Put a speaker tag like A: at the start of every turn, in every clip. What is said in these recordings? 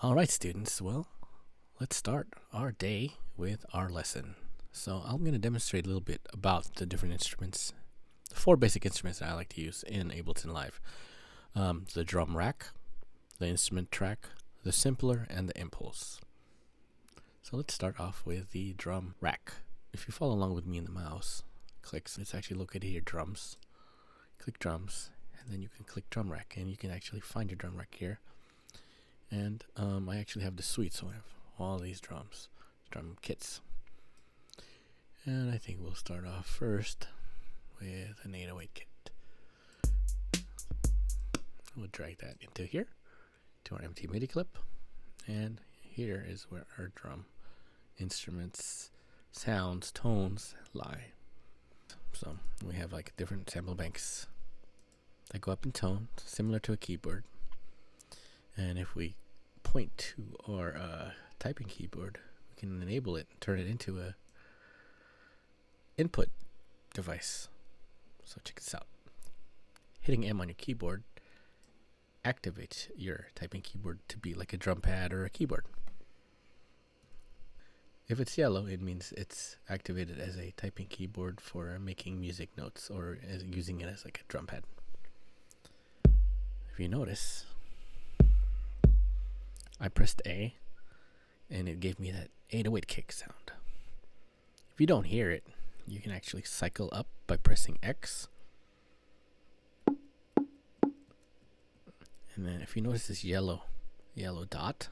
A: Alright, students, well, let's start our day with our lesson. So I'm going to demonstrate a little bit about the different instruments, the four basic instruments that I like to use in Ableton Live. The drum rack, the instrument track, the simpler, and the impulse. So let's start off with the drum rack. If you follow along with me in the mouse, clicks, it's actually located here, drums. Click drums, and then you can click drum rack, and you can actually find your drum rack here. And I actually have the suite, so I have all these drum kits. And I think we'll start off first with an 808 kit. We'll drag that into here, to our empty MIDI clip. And here is where our drum instruments, sounds, tones lie. So we have like different sample banks that go up in tone, similar to a keyboard. And if we point to our typing keyboard, we can enable it and turn it into a input device. So check this out. Hitting M on your keyboard activates your typing keyboard to be like a drum pad or a keyboard. If it's yellow, it means it's activated as a typing keyboard for making music notes or as using it as like a drum pad. If you notice, I pressed A and it gave me that 808 kick sound. If you don't hear it, you can actually cycle up by pressing X. And then if you notice this yellow dot,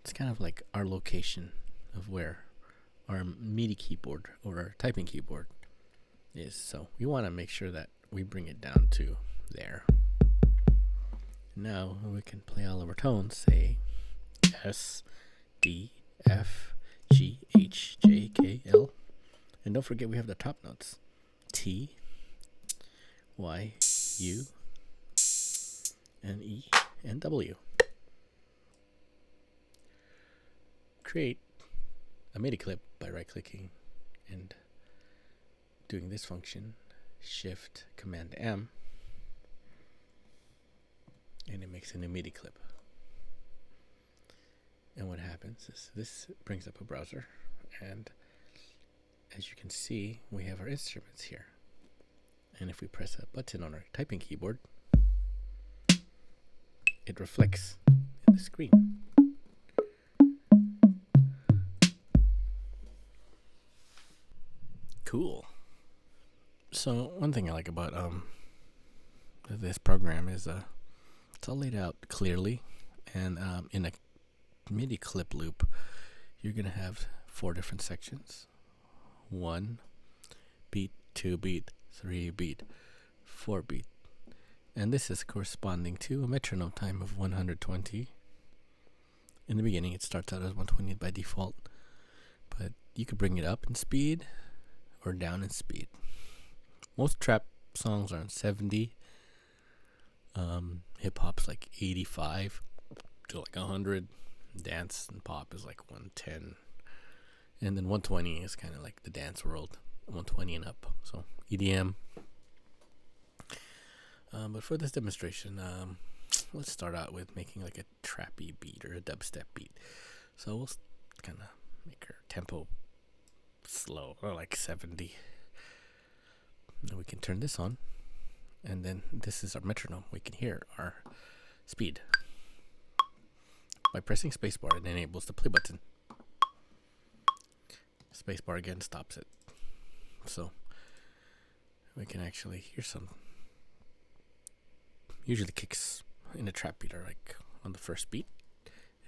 A: it's kind of like our location of where our MIDI keyboard or our typing keyboard is. So we want to make sure that we bring it down to there. Now we can play all of our tones, say S, D, F, G, H, J, K, L. And don't forget we have the top notes, T, Y, U, and E, and W. Create a MIDI clip by right-clicking and doing this function, Shift Command M, and it makes a new MIDI clip. And what happens is this brings up a browser, and as you can see, we have our instruments here. And if we press a button on our typing keyboard, it reflects in the screen. Cool. So one thing I like about this program is it's all laid out clearly, and in a MIDI clip loop, you're gonna have 4 different sections: 1 beat, 2 beat, 3 beat, 4 beat, and this is corresponding to a metronome time of 120. In the beginning, it starts out as 120 by default, but you could bring it up in speed or down in speed. Most trap songs are on 70. Hip hop's like 85 to like 100. Dance and pop is like 110. And then 120 is kind of like the dance world, 120 and up. So EDM. But for this demonstration, let's start out with making like a trappy beat or a dubstep beat. So we'll kind of make our tempo slow, or like 70. And we can turn this on, and then this is our metronome. We can hear our speed. By pressing spacebar, it enables the play button. Spacebar again stops it. So we can actually hear some. Usually kicks in a trap beat are like on the first beat.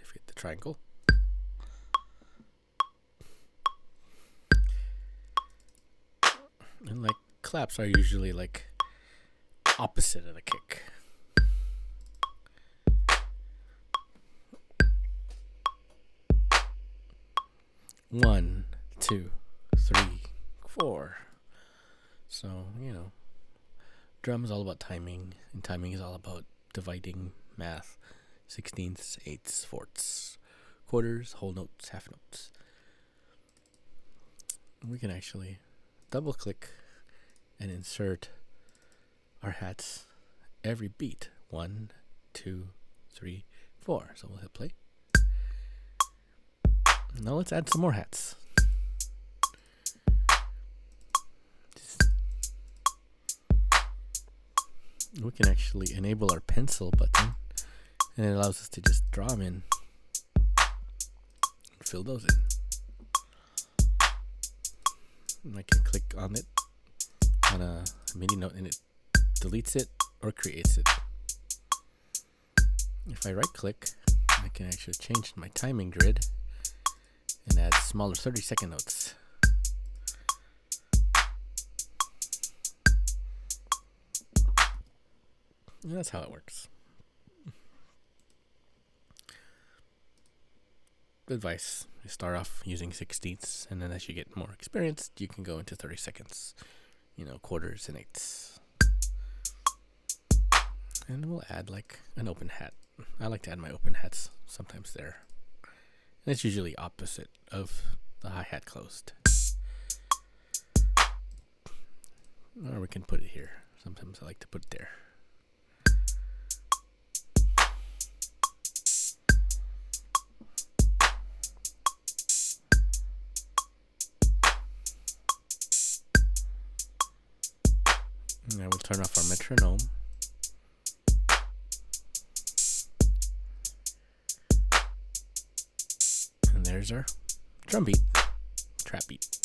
A: If you hit the triangle. And like claps are usually like opposite of the kick. One, 2, 3, 4. So, drum is all about timing, and timing is all about dividing math, 16ths, 8ths, fourths, quarters, whole notes, half notes. We can actually double click and insert our hats every beat. 1, 2, 3, 4. So we'll hit play. Now let's add some more hats. We can actually enable our pencil button, and it allows us to just draw them in and fill those in. And I can click on it on a MIDI note and it deletes it or creates it. If I right click, I can actually change my timing grid and add smaller 30-second notes. And that's how it works. Good advice. You start off using 16ths, and then as you get more experienced, you can go into 30 seconds, quarters and eighths. And we'll add like an open hat. I like to add my open hats sometimes there. And it's usually opposite of the hi-hat closed. Or we can put it here. Sometimes I like to put it there. Now we'll turn off our metronome. And there's our drum beat, trap beat.